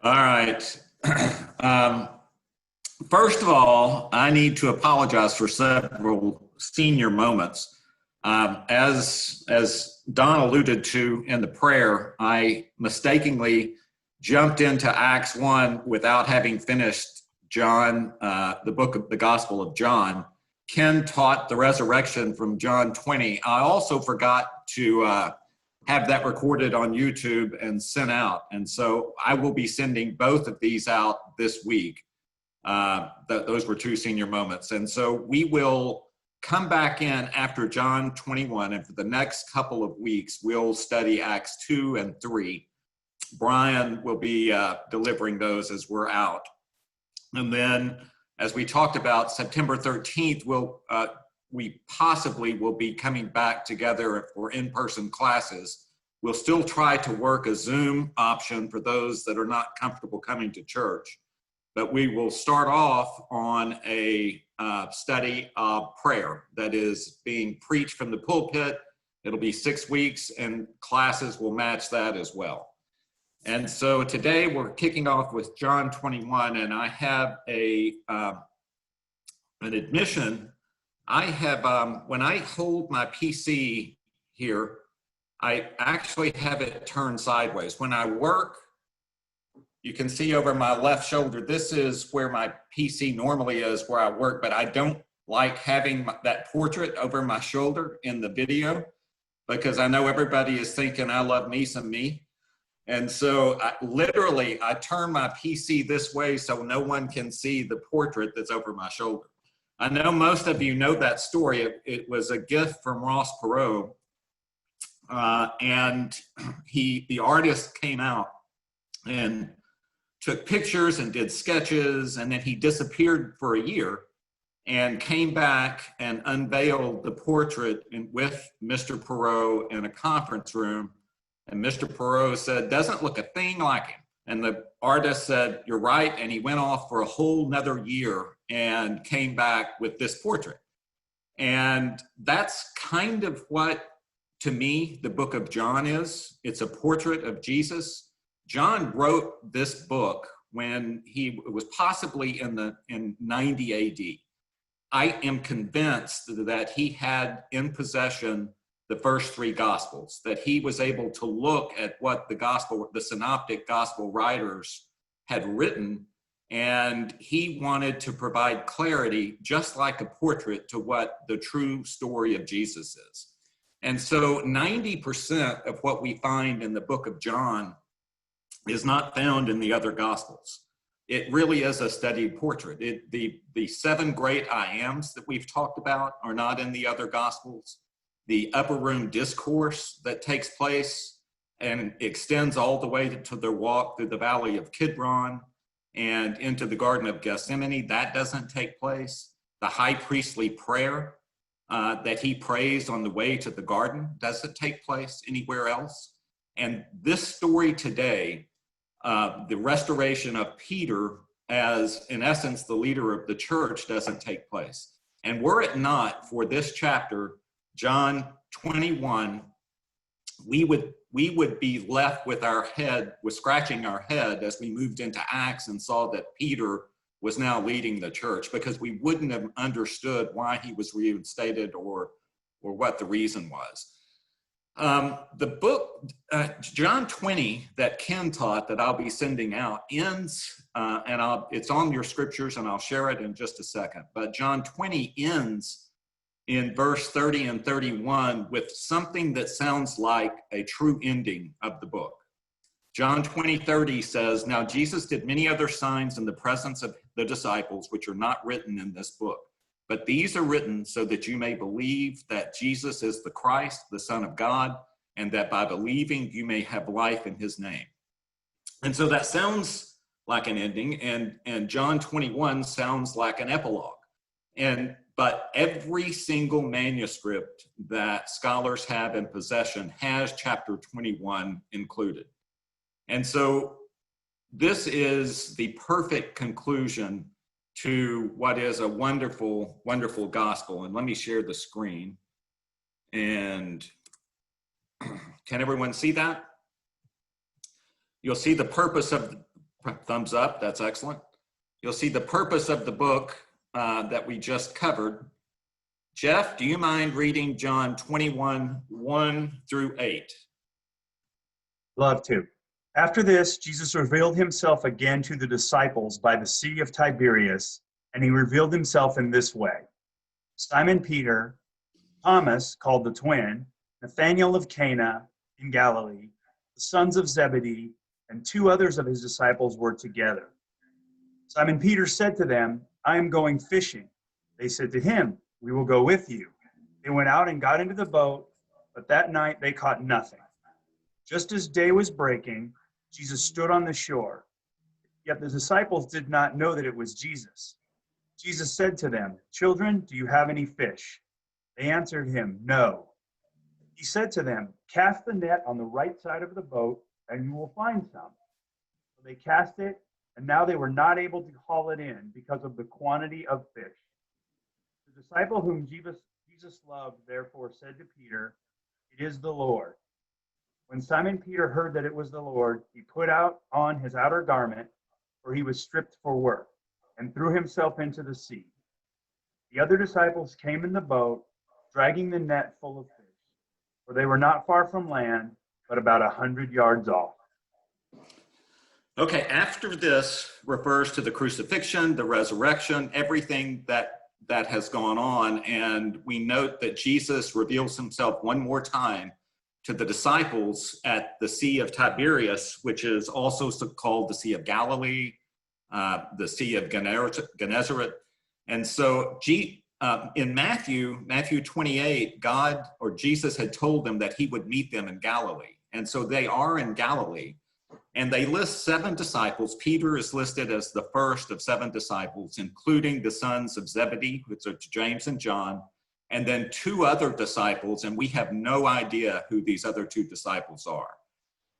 All right. Um, First of all, I need to apologize for several senior moments. As Don alluded to in the prayer, I mistakenly jumped into Acts 1 without having finished John, the book of the Gospel of John. Ken taught the resurrection from John 20. I also forgot to have that recorded on YouTube and sent out. And so I will be sending both of these out this week. Those were two senior moments. And so we will come back in after John 21, and for the next couple of weeks, we'll study Acts 2 and 3. Brian will be delivering those as we're out. And then, as we talked about, September 13th, we possibly will be coming back together for in-person classes. We'll still try to work a Zoom option for those that are not comfortable coming to church. But we will start off on a study of prayer that is being preached from the pulpit. It'll be 6 weeks, and classes will match that as well. And so today we're kicking off with John 21, and I have an admission. I have, when I hold my PC here, I actually have it turned sideways. When I work, you can see over my left shoulder, this is where my PC normally is, where I work, but I don't like having that portrait over my shoulder in the video because I know everybody is thinking I love me some me. And so I turn my PC this way so no one can see the portrait that's over my shoulder. I know most of you know that story. It was a gift from Ross Perot, and the artist came out and took pictures and did sketches, and then he disappeared for a year and came back and unveiled the portrait with Mr. Perot in a conference room. And Mr. Perot said, "Doesn't look a thing like him." And the artist said, "You're right." And he went off for a whole nother year and came back with this portrait. And that's kind of what, to me, the book of John is. It's a portrait of Jesus. John wrote this book when it was possibly in 90 AD. I am convinced that he had in possession the first three gospels, that he was able to look at what the synoptic gospel writers had written, and he wanted to provide clarity, just like a portrait, to what the true story of Jesus is. And so 90% of what we find in the book of John is not found in the other gospels. It really is a studied portrait. The seven great I ams that we've talked about are not in the other gospels. The upper room discourse that takes place and extends all the way to their walk through the valley of Kidron and into the Garden of Gethsemane, that doesn't take place. The high priestly prayer that he prays on the way to the garden doesn't take place anywhere else. And this story today, the restoration of Peter as, in essence, the leader of the church, doesn't take place. And were it not for this chapter, John 21, we would be left with scratching our head as we moved into Acts and saw that Peter was now leading the church, because we wouldn't have understood why he was reinstated or what the reason was. The book, John 20, that Ken taught, that I'll be sending out, ends, and it's on your scriptures, and I'll share it in just a second. But John 20 ends in verse 30 and 31 with something that sounds like a true ending of the book. John 20:30 says, "Now Jesus did many other signs in the presence of the disciples, which are not written in this book. But these are written so that you may believe that Jesus is the Christ, the Son of God, and that by believing you may have life in his name." And so that sounds like an ending, and John 21 sounds like an epilogue. But every single manuscript that scholars have in possession has chapter 21 included. And so this is the perfect conclusion to what is a wonderful, wonderful gospel. And let me share the screen. And can everyone see that? You'll see the purpose of Thumbs up, that's excellent. You'll see the purpose of the book that we just covered. Jeff, do you mind reading John 21, 1 through 8? Love to. After this, Jesus revealed himself again to the disciples by the Sea of Tiberias, and he revealed himself in this way. Simon Peter, Thomas, called the twin, Nathanael of Cana in Galilee, the sons of Zebedee, and 2 others of his disciples were together. Simon Peter said to them, I am going fishing. They said to him, we will go with you. They went out and got into the boat, but that night they caught nothing. Just as day was breaking, Jesus stood on the shore. Yet the disciples did not know that it was Jesus. Jesus said to them, children, do you have any fish? They answered him, no. He said to them, cast the net on the right side of the boat, and you will find some. So they cast it, and now they were not able to haul it in because of the quantity of fish. The disciple whom Jesus loved therefore said to Peter, it is the Lord. When Simon Peter heard that it was the Lord, he put out on his outer garment, for he was stripped for work, and threw himself into the sea. The other disciples came in the boat, dragging the net full of fish, for they were not far from land, but about 100 yards off. Okay, after this refers to the crucifixion, the resurrection, everything that has gone on, and we note that Jesus reveals himself one more time to the disciples at the Sea of Tiberias, which is also called the Sea of Galilee, the Sea of Gennesaret. And so in Matthew 28, God or Jesus had told them that he would meet them in Galilee. And so they are in Galilee. And they list 7 disciples. Peter is listed as the first of 7 disciples, including the sons of Zebedee, which are James and John, and then 2 other disciples, and we have no idea who these other 2 disciples are.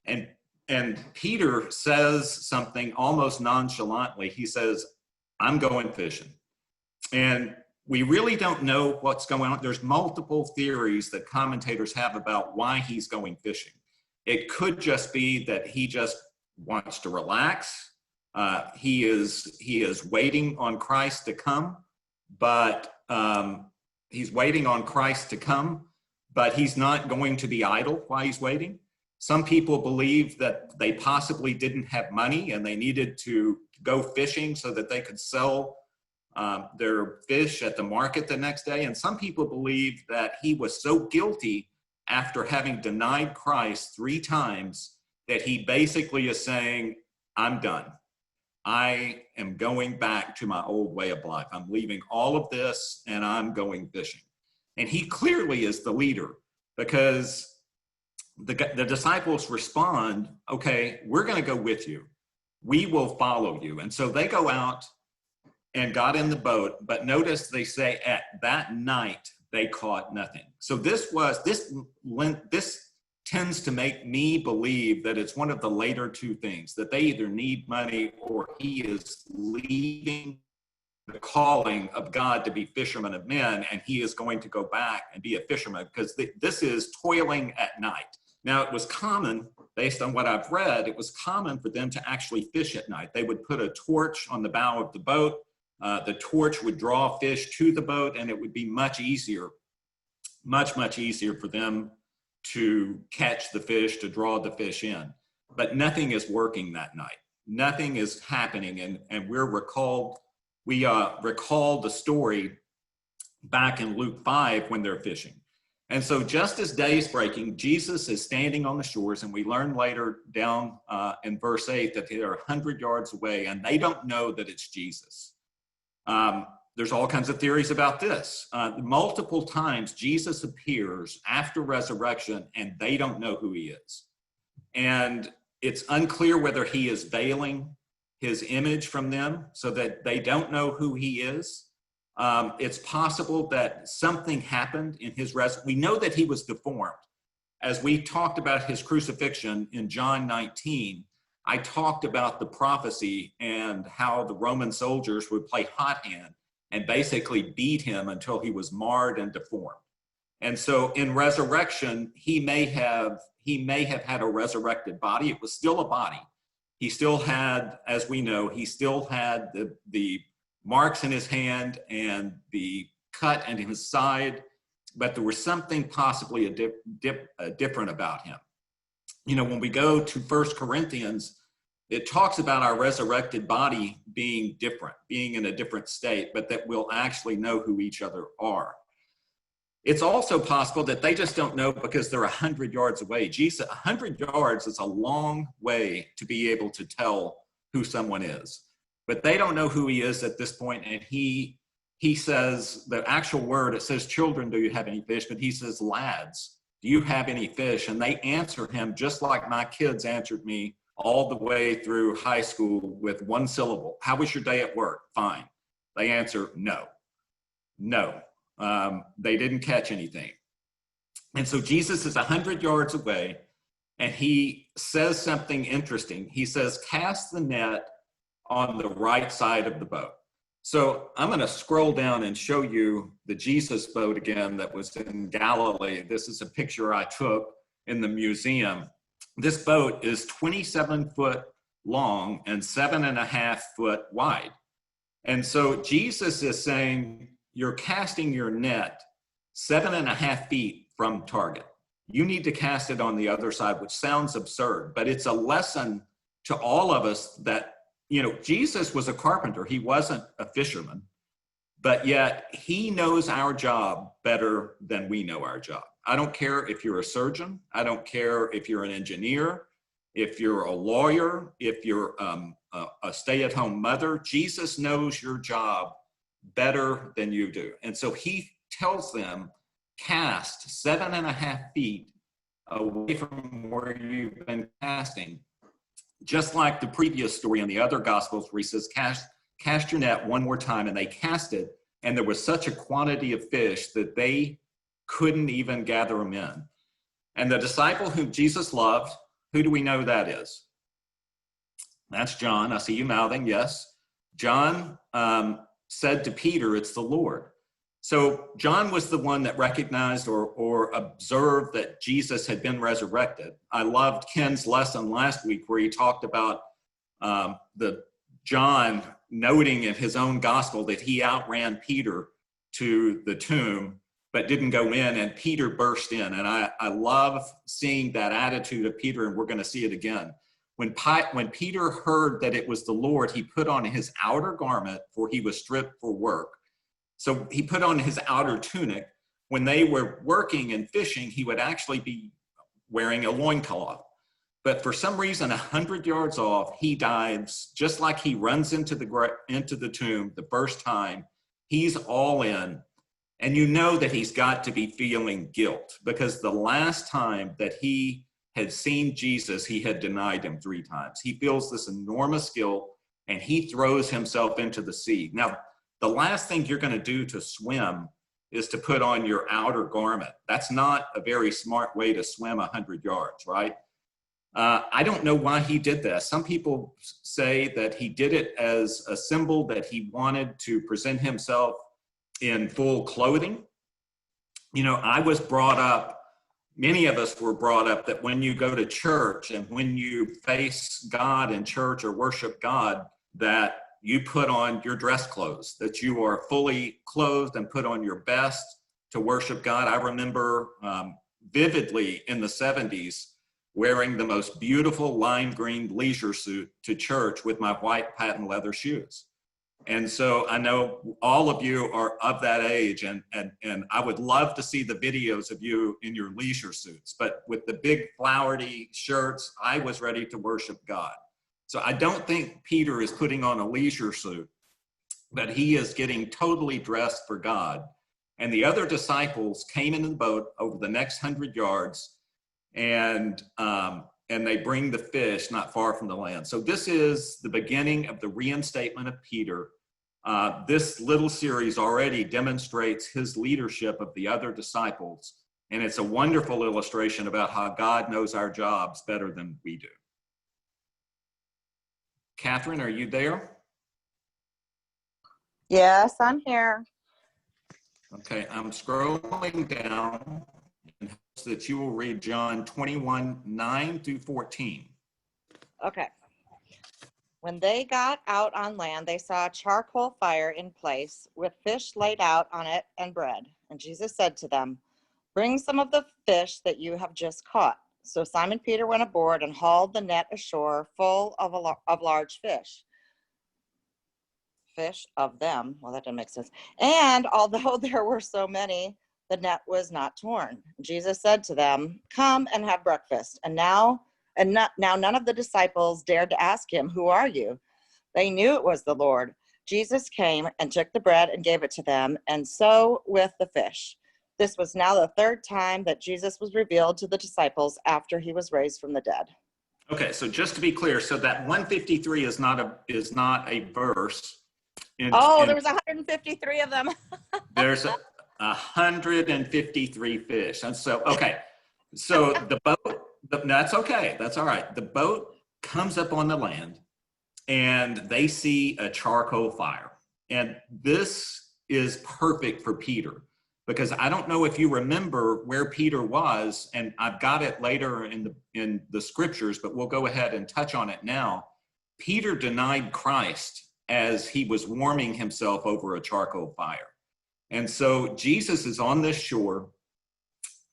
And Peter says something almost nonchalantly. He says, I'm going fishing. And we really don't know what's going on. There's multiple theories that commentators have about why he's going fishing. It could just be that he just wants to relax. He is waiting on Christ to come, but he's waiting on Christ to come, but he's not going to be idle while he's waiting. Some people believe that they possibly didn't have money and they needed to go fishing so that they could sell their fish at the market the next day. And some people believe that he was so guilty after having denied Christ 3 times that he basically is saying, I'm done. I am going back to my old way of life. I'm leaving all of this and I'm going fishing. And he clearly is the leader, because the disciples respond, okay, we're going to go with you. We will follow you. And so they go out and got in the boat, but notice they say at that night they caught nothing. So this tends to make me believe that it's one of the later 2 things, that they either need money or he is leaving the calling of God to be fishermen of men, and he is going to go back and be a fisherman, because this is toiling at night. Now, it was common, based on what I've read, it was common for them to actually fish at night. They would put a torch on the bow of the boat. The torch would draw fish to the boat, and it would be much easier for them to catch the fish, to draw the fish in. But nothing is working that night. Nothing is happening, and we recall the story back in Luke 5 when they're fishing. And so just as day is breaking, Jesus is standing on the shores, and we learn later down in verse 8 that they are 100 yards away, and they don't know that it's Jesus. There's all kinds of theories about this. Multiple times Jesus appears after resurrection, and they don't know who he is. And it's unclear whether he is veiling his image from them so that they don't know who he is. It's possible that something happened in his we know that he was deformed. As we talked about his crucifixion in John 19, I talked about the prophecy and how the Roman soldiers would play hot hand and basically beat him until he was marred and deformed. And so in resurrection, he may have had a resurrected body. It was still a body. He still had, as we know, he still had the marks in his hand and the cut in his side, but there was something possibly different about him. You know, when we go to 1 Corinthians, it talks about our resurrected body being different, being in a different state, but that we'll actually know who each other are. It's also possible that they just don't know because they're 100 yards away. Jesus, 100 yards is a long way to be able to tell who someone is. But they don't know who he is at this point, and he says, the actual word, it says, children, do you have any fish? But he says, lads, do you have any fish? And they answer him just like my kids answered me all the way through high school with one syllable. How was your day at work? Fine. They answer, no. They didn't catch anything. And so Jesus is 100 yards away, and he says something interesting. He says, cast the net on the right side of the boat. So I'm going to scroll down and show you the Jesus boat again that was in Galilee. This is a picture I took in the museum. This boat is 27 foot long and 7.5 foot wide. And so Jesus is saying, you're casting your net 7.5 feet from target. You need to cast it on the other side, which sounds absurd, but it's a lesson to all of us that, you know, Jesus was a carpenter. He wasn't a fisherman, but yet he knows our job better than we know our job. I don't care if you're a surgeon. I don't care if you're an engineer, if you're a lawyer, if you're a stay-at-home mother. Jesus knows your job better than you do. And so he tells them, cast 7.5 feet away from where you've been casting. Just like the previous story in the other Gospels where he says, cast your net one more time. And they cast it, and there was such a quantity of fish that they couldn't even gather them in. And the disciple whom Jesus loved, who do we know that is? That's John. I see you mouthing, yes. John said to Peter, it's the Lord. So John was the one that recognized or observed that Jesus had been resurrected. I loved Ken's lesson last week where he talked about the John noting in his own gospel that he outran Peter to the tomb, but didn't go in, and Peter burst in. And I love seeing that attitude of Peter, and we're going to see it again. When Peter heard that it was the Lord, he put on his outer garment, for he was stripped for work. So he put on his outer tunic. When they were working and fishing, he would actually be wearing a loincloth. But for some reason, 100 yards off, he dives, just like he runs into the tomb the first time. He's all in. And you know that he's got to be feeling guilt, because the last time that he had seen Jesus, he had denied him 3 times. He feels this enormous guilt, and he throws himself into the sea. Now, the last thing you're going to do to swim is to put on your outer garment. That's not a very smart way to swim 100 yards, right? I don't know why he did this. Some people say that he did it as a symbol that he wanted to present himself in full clothing. You know, I was brought up, many of us were brought up that when you go to church and when you face God in church or worship God, that you put on your dress clothes, that you are fully clothed and put on your best to worship God. I remember vividly in the 70s wearing the most beautiful lime green leisure suit to church with my white patent leather shoes. And so I know all of you are of that age, and I would love to see the videos of you in your leisure suits, but with the big flowery shirts, I was ready to worship God. So I don't think Peter is putting on a leisure suit, but he is getting totally dressed for God. And the other disciples came in the boat over the next 100 yards, and they bring the fish not far from the land. So this is the beginning of the reinstatement of Peter. This little series already demonstrates his leadership of the other disciples, and it's a wonderful illustration about how God knows our jobs better than we do. Catherine, are you there? Yes, I'm here. Okay, I'm scrolling down in hopes that you will read John 21:9 through 14. Okay. When they got out on land, they saw a charcoal fire in place with fish laid out on it and bread. And Jesus said to them, "Bring some of the fish that you have just caught." So Simon Peter went aboard and hauled the net ashore full of large fish. Fish of them. Well, that didn't make sense. And although there were so many, the net was not torn. Jesus said to them, "Come and have breakfast." Now none of the disciples dared to ask him, "Who are you?" They knew it was the Lord. Jesus came and took the bread and gave it to them, and so with the fish. This was now the third time that Jesus was revealed to the disciples after he was raised from the dead. Okay, so just to be clear, so that 153 is not a verse. There was 153 of them. There's 153 fish. And so, okay, so the boat, that's okay, that's all right. The boat comes up on the land and they see a charcoal fire. And this is perfect for Peter, because I don't know if you remember where Peter was, and I've got it later in the scriptures, but we'll go ahead and touch on it now. Peter denied Christ as he was warming himself over a charcoal fire. And so Jesus is on this shore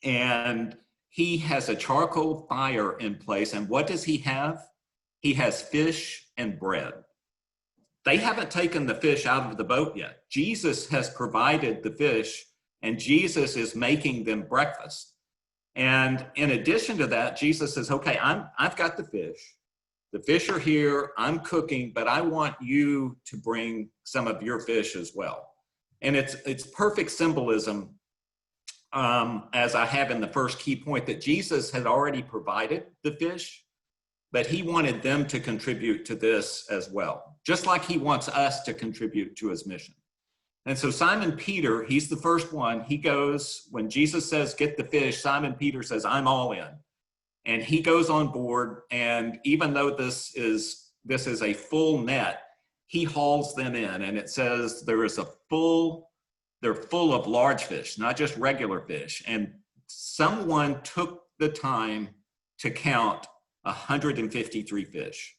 and he has a charcoal fire in place. And what does he have? He has fish and bread. They haven't taken the fish out of the boat yet. Jesus has provided the fish and Jesus is making them breakfast. And in addition to that, Jesus says, okay, I've got the fish. The fish are here, I'm cooking, but I want you to bring some of your fish as well. And it's perfect symbolism, as I have in the first key point, that Jesus had already provided the fish, but he wanted them to contribute to this as well, just like he wants us to contribute to his mission. And so Simon Peter, he's the first one. He goes, when Jesus says, get the fish, Simon Peter says, I'm all in. And he goes on board, and even though this is a full net, he hauls them in, and it says they're full of large fish, not just regular fish. And someone took the time to count 153 fish.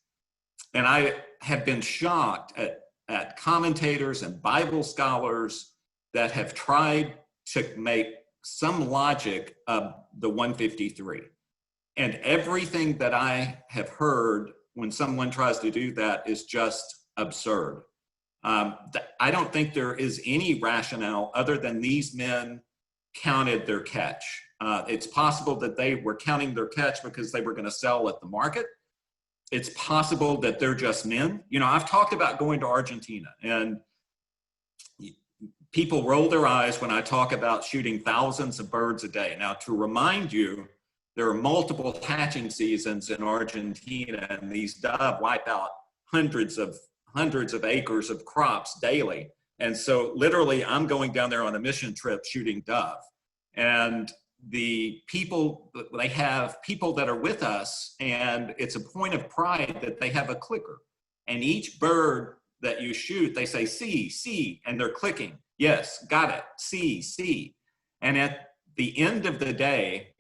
And I have been shocked at commentators and Bible scholars that have tried to make some logic of the 153. And everything that I have heard when someone tries to do that is just absurd. I don't think there is any rationale other than these men counted their catch. It's possible that they were counting their catch because they were going to sell at the market. It's possible that they're just men. You know, I've talked about going to Argentina, and people roll their eyes when I talk about shooting thousands of birds a day. Now, to remind you, there are multiple hatching seasons in Argentina, and these dove wipe out hundreds of acres of crops daily. And so literally I'm going down there on a mission trip shooting dove. And the people, they have people that are with us, and it's a point of pride that they have a clicker. And each bird that you shoot, they say, see, and they're clicking. Yes, got it, see. And at the end of the day,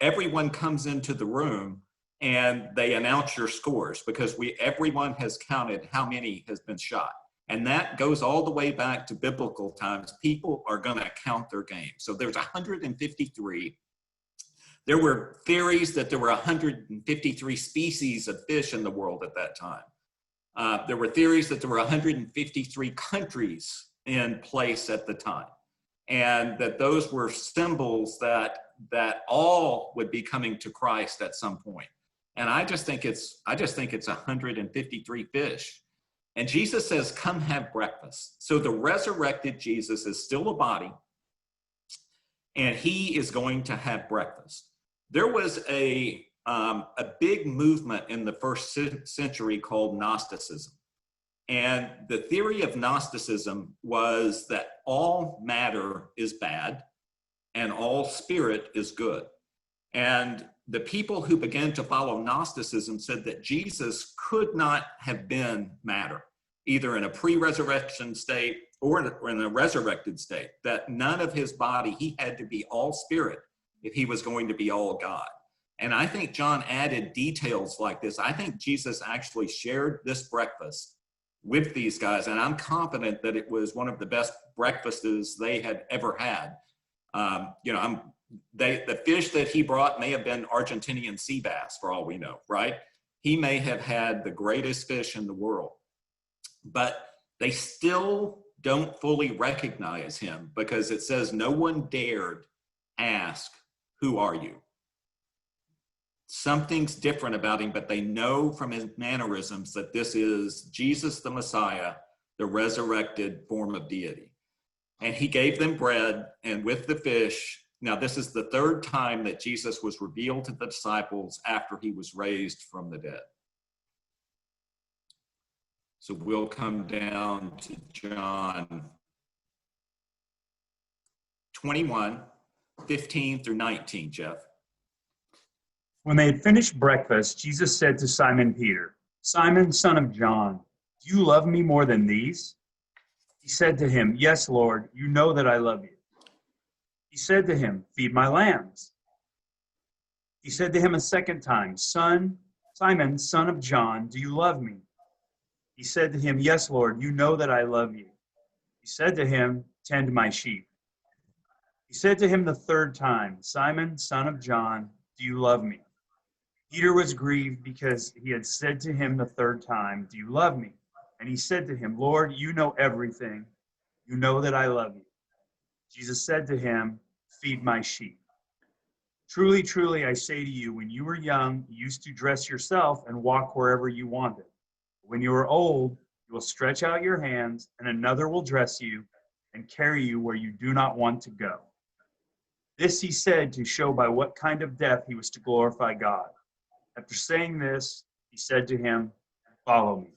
everyone comes into the room and they announce your scores, because everyone has counted how many has been shot. And that goes all the way back to biblical times. People are going to count their game. So there's 153. There were theories that there were 153 species of fish in the world at that time. There were theories that there were 153 countries in place at the time, and that those were symbols that all would be coming to Christ at some point. And I just think it's 153 fish. And Jesus says, come have breakfast. So the resurrected Jesus is still a body, and he is going to have breakfast. There was a big movement in the first century called Gnosticism. And the theory of Gnosticism was that all matter is bad and all spirit is good. And the people who began to follow Gnosticism said that Jesus could not have been matter, either in a pre-resurrection state or in a resurrected state, that none of his body, he had to be all spirit if he was going to be all God. And I think John added details like this. I think Jesus actually shared this breakfast with these guys, and I'm confident that it was one of the best breakfasts they had ever had. The fish that he brought may have been Argentinian sea bass, for all we know, right? He may have had the greatest fish in the world, but they still don't fully recognize him because it says no one dared ask, "Who are you?" Something's different about him, but they know from his mannerisms that this is Jesus the Messiah, the resurrected form of deity. And he gave them bread and with the fish. Now, this is the third time that Jesus was revealed to the disciples after he was raised from the dead. So we'll come down to John 21, 15 through 19, Jeff. When they had finished breakfast, Jesus said to Simon Peter, "Simon, son of John, do you love me more than these?" He said to him, "Yes, Lord, you know that I love you." He said to him, "Feed my lambs." He said to him a second time, "Simon, son of John, do you love me?" He said to him, "Yes, Lord, you know that I love you." He said to him, "Tend my sheep." He said to him the third time, "Simon, son of John, do you love me?" Peter was grieved because he had said to him the third time, "Do you love me?" And he said to him, "Lord, you know everything. You know that I love you." Jesus said to him, "Feed my sheep. Truly, truly, I say to you, when you were young, you used to dress yourself and walk wherever you wanted. When you are old, you will stretch out your hands, and another will dress you and carry you where you do not want to go." This he said to show by what kind of death he was to glorify God. After saying this, he said to him, "Follow me."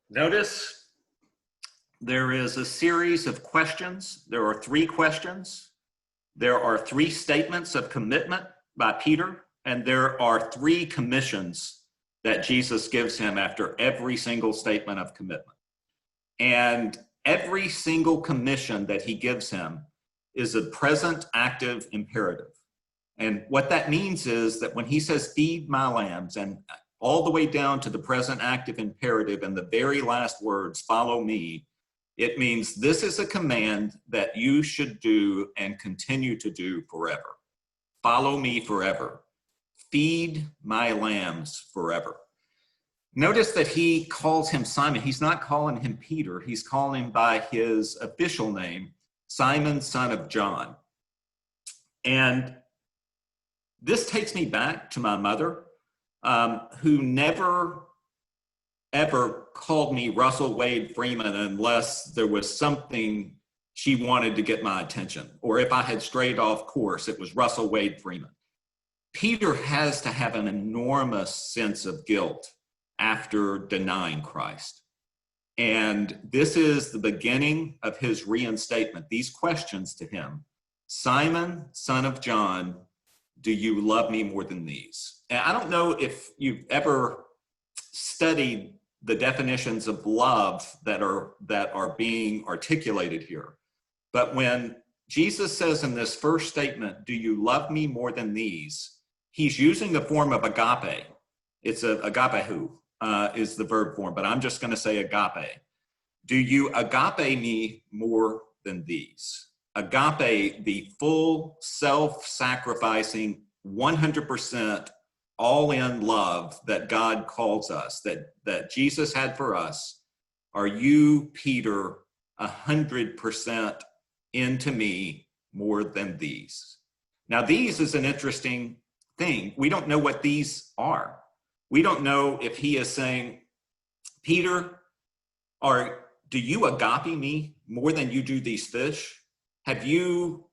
Notice there is a series of questions. There are 3 questions. There are 3 statements of commitment by Peter, and there are 3 commissions that Jesus gives him after every single statement of commitment. And every single commission that he gives him is a present active imperative. And what that means is that when he says, "Feed my lambs," and all the way down to the present active imperative and the very last words, "Follow me," it means this is a command that you should do and continue to do forever. Follow me forever. Feed my lambs forever. Notice that he calls him Simon. He's not calling him Peter. He's calling him by his official name, Simon, son of John. And this takes me back to my mother, who never, ever called me Russell Wade Freeman unless there was something she wanted to get my attention. Or if I had strayed off course, it was Russell Wade Freeman. Peter has to have an enormous sense of guilt after denying Christ. And this is the beginning of his reinstatement. These questions to him: "Simon, son of John, do you love me more than these?" And I don't know if you've ever studied the definitions of love that are being articulated here. But when Jesus says in this first statement, "Do you love me more than these?" he's using the form of agape. It's agapehu is the verb form, but I'm just going to say agape. Do you agape me more than these? Agape, the full self-sacrificing, 100% all-in love that God calls us, that Jesus had for us. Are you, Peter, 100% into me more than these? Now, these is an interesting thing. We don't know what these are. We don't know if he is saying, "Peter, do you agape me more than you do these fish? Have you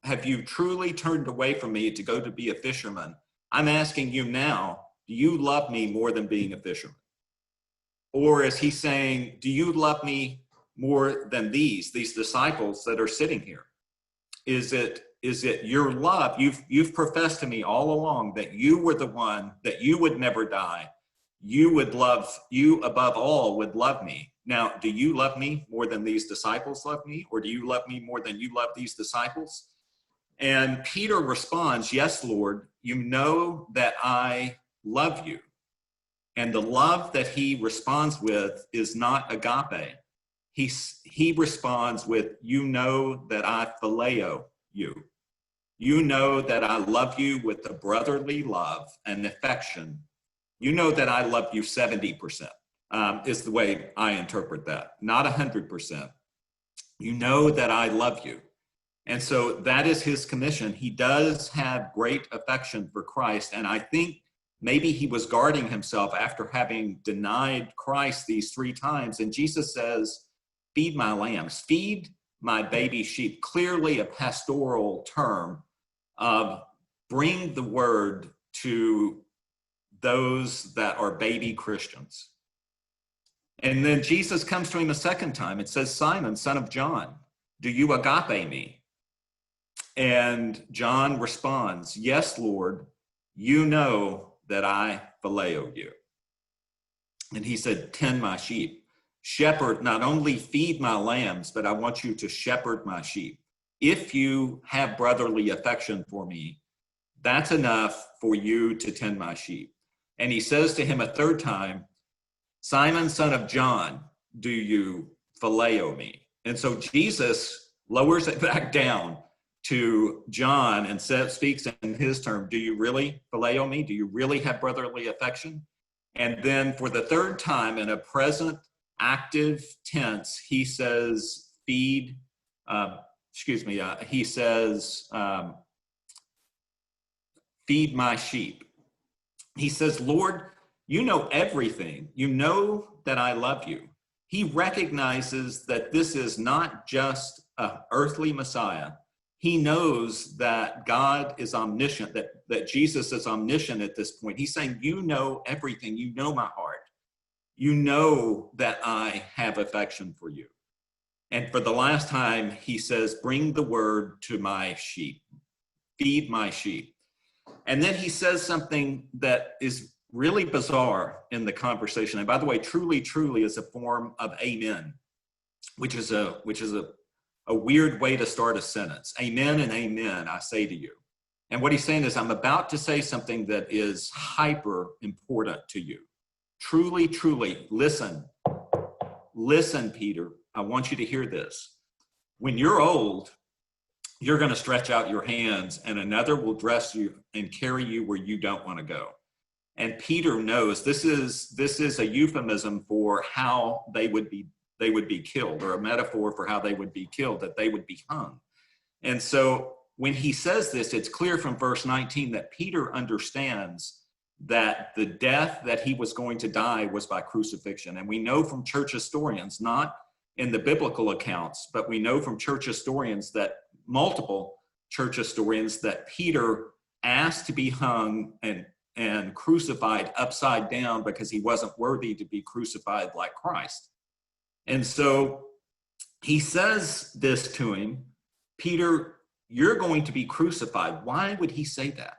truly turned away from me to go to be a fisherman? I'm asking you now, do you love me more than being a fisherman?" Or is he saying, "Do you love me more than these disciples that are sitting here? Is it your love? You've professed to me all along that you were the one, that you would never die. You above all would love me. Now, do you love me more than these disciples love me? Or do you love me more than you love these disciples?" And Peter responds, yes, Lord, you know that I love you. And the love that he responds with is not agape. He responds with, you know that I phileo you. You know that I love you with a brotherly love and affection. You know that I love you 70%, is the way I interpret that, not 100%. You know that I love you. And so that is his commission. He does have great affection for Christ. And I think maybe he was guarding himself after having denied Christ these 3 times. And Jesus says, feed my lambs, feed my baby sheep. Clearly a pastoral term of bring the word to those that are baby Christians. And then Jesus comes to him a second time. It says, Simon, son of John, do you agape me? And John responds, yes, Lord, you know that I phileo you. And he said, tend my sheep. Shepherd, not only feed my lambs, but I want you to shepherd my sheep. If you have brotherly affection for me, that's enough for you to tend my sheep. And he says to him a third time, Simon, son of John, do you phileo me? And so Jesus lowers it back down to John and speaks in his term, do you really phileo me? Do you really have brotherly affection? And then for the third time in a present active tense, he says, feed my sheep. He says, Lord, you know everything. You know that I love you. He recognizes that this is not just an earthly Messiah. He knows that God is omniscient, that Jesus is omniscient at this point. He's saying, you know everything. You know my heart. You know that I have affection for you. And for the last time, he says, bring the word to my sheep. Feed my sheep. And then he says something that is really bizarre in the conversation. And by the way, truly, truly is a form of amen, which is a weird way to start a sentence. Amen and amen, I say to you. And what he's saying is, I'm about to say something that is hyper important to you. Truly, truly, listen, Peter, I want you to hear this. When you're old, you're going to stretch out your hands and another will dress you and carry you where you don't want to go. And Peter knows this is a euphemism for how they would be killed, or a metaphor for how they would be killed, that they would be hung. And so when he says this, it's clear from verse 19 that Peter understands that the death that he was going to die was by crucifixion. And we know from church historians, not in the biblical accounts, but we know from church historians, that multiple church historians, that Peter asked to be hung and crucified upside down because he wasn't worthy to be crucified like Christ. And so he says this to him, Peter, you're going to be crucified. Why would he say that?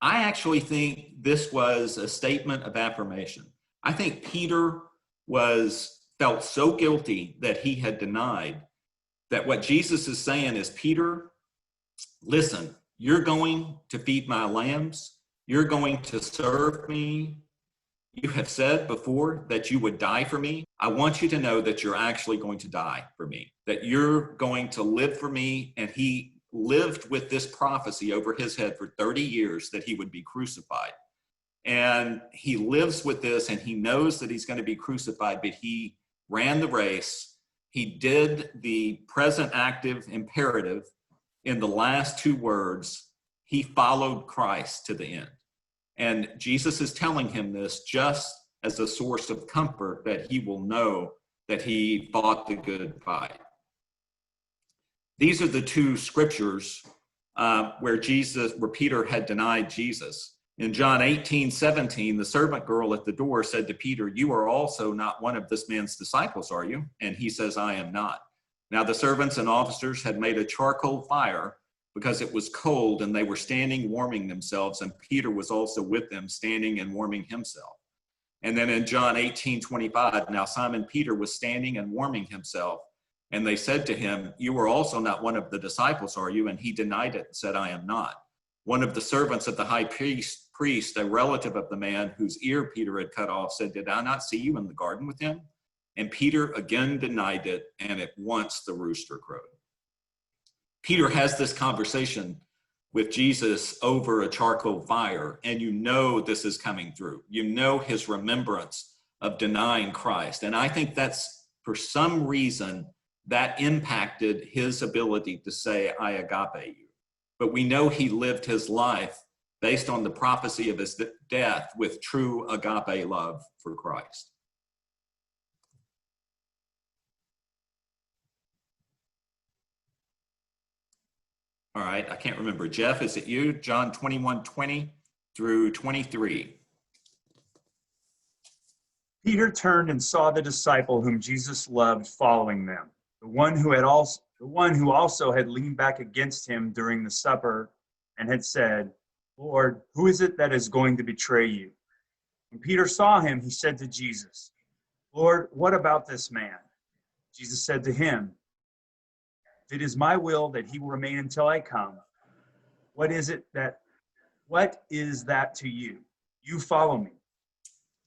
I actually think this was a statement of affirmation. I think Peter felt so guilty that he had denied, that what Jesus is saying is, Peter, listen, you're going to feed my lambs. You're going to serve me. You have said before that you would die for me. I want you to know that you're actually going to die for me, that you're going to live for me. And he lived with this prophecy over his head for 30 years that he would be crucified. And he lives with this, and he knows that he's going to be crucified, but he ran the race. He did the present active imperative in the last 2 words. He followed Christ to the end. And Jesus is telling him this just as a source of comfort, that he will know that he fought the good fight. These are the 2 scriptures where Peter had denied Jesus. In John 18:17, the servant girl at the door said to Peter, you are also not one of this man's disciples, are you? And he says, I am not. Now the servants and officers had made a charcoal fire because it was cold, and they were standing warming themselves, and Peter was also with them, standing and warming himself. And then in John 18:25, now Simon Peter was standing and warming himself, And they said to him, "You are also not one of the disciples, are you?" And he denied it and said, "I am not." One of the servants of the high priest, a relative of the man whose ear Peter had cut off, said, "Did I not see you in the garden with him?" And Peter again denied it, and at once the rooster crowed. Peter has this conversation with Jesus over a charcoal fire, and you know this is coming through. You know his remembrance of denying Christ. And I think that's, for some reason, that impacted his ability to say, "I agape you." But we know he lived his life based on the prophecy of his death with true agape love for Christ. All right, I can't remember. Jeff, is it you? John 21:20 through 23. Peter turned and saw the disciple whom Jesus loved following them, the one who also had leaned back against him during the supper and had said, "Lord, who is it that is going to betray you?" When Peter saw him, he said to Jesus, "Lord, what about this man?" Jesus said to him, "If it is my will that he will remain until I come, what is that to you? You follow me."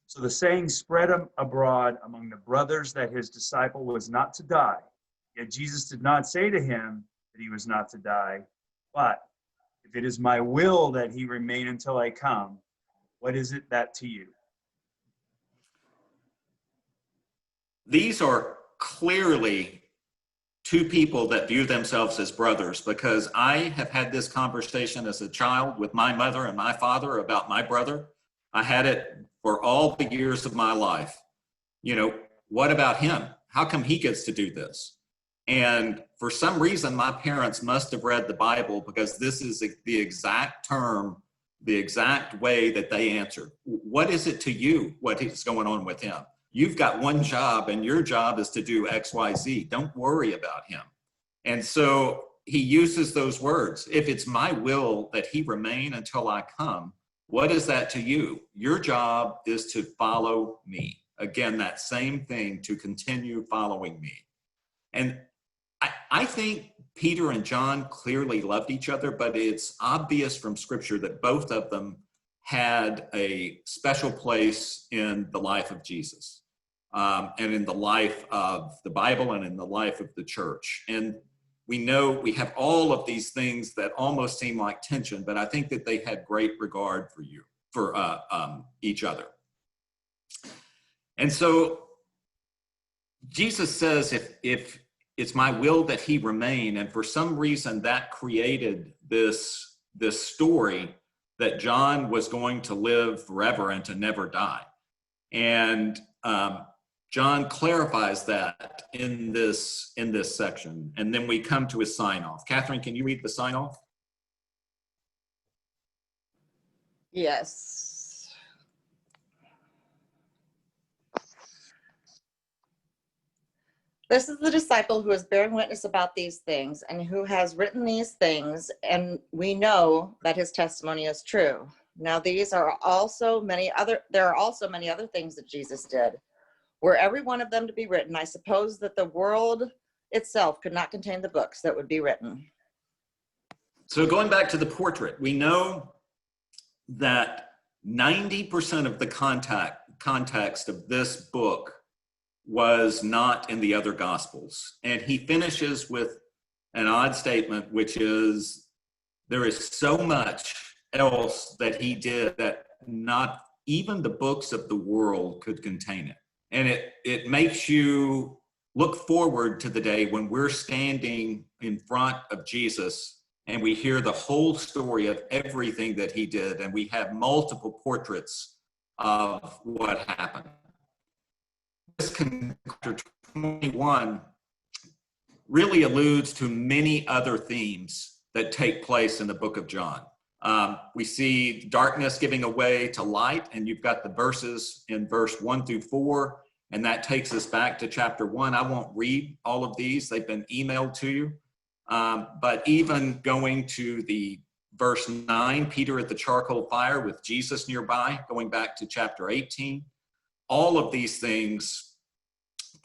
So the saying spread abroad among the brothers that his disciple was not to die. Yet Jesus did not say to him that he was not to die, but, "If it is my will that he remain until I come, what is that to you?" These are clearly two people that view themselves as brothers, because I have had this conversation as a child with my mother and my father about my brother. I had it for all the years of my life. What about him? How come he gets to do this? And for some reason, my parents must have read the Bible, because this is the exact term, the exact way that they answered. What is it to you? What is going on with him? You've got one job, and your job is to do X, Y, Z. Don't worry about him. And so he uses those words. If it's my will that he remain until I come, what is that to you? Your job is to follow me. Again, that same thing, to continue following me. And I think Peter and John clearly loved each other, but it's obvious from Scripture that both of them had a special place in the life of Jesus, and in the life of the Bible, and in the life of the church. And we know we have all of these things that almost seem like tension, but I think that they had great regard for each other. And so Jesus says, if it's my will that he remain, and for some reason that created this story that John was going to live forever and to never die. And John clarifies that in this section, and then we come to his sign-off. Catherine, can you read the sign-off? Yes. This is the disciple who is bearing witness about these things, and who has written these things, and we know that his testimony is true. Now there are also many other things that Jesus did. Were every one of them to be written, I suppose that the world itself could not contain the books that would be written. So going back to the portrait, we know that 90% of the context of this book was not in the other Gospels. And he finishes with an odd statement, which is, there is so much else that he did that not even the books of the world could contain it. And it makes you look forward to the day when we're standing in front of Jesus and we hear the whole story of everything that he did, and we have multiple portraits of what happened. This chapter 21 really alludes to many other themes that take place in the book of John. We see darkness giving way to light, and you've got the verses in verse 1 through 4, and that takes us back to chapter 1. I won't read all of these. They've been emailed to you. But even going to the verse 9, Peter at the charcoal fire with Jesus nearby, going back to chapter 18, all of these things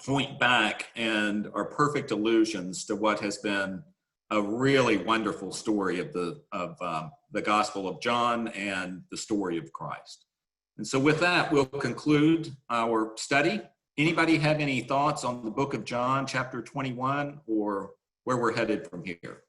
point back and are perfect allusions to what has been a really wonderful story of the Gospel of John and the story of Christ. And so with that, we'll conclude our study. Anybody have any thoughts on the book of John, chapter 21, or where we're headed from here?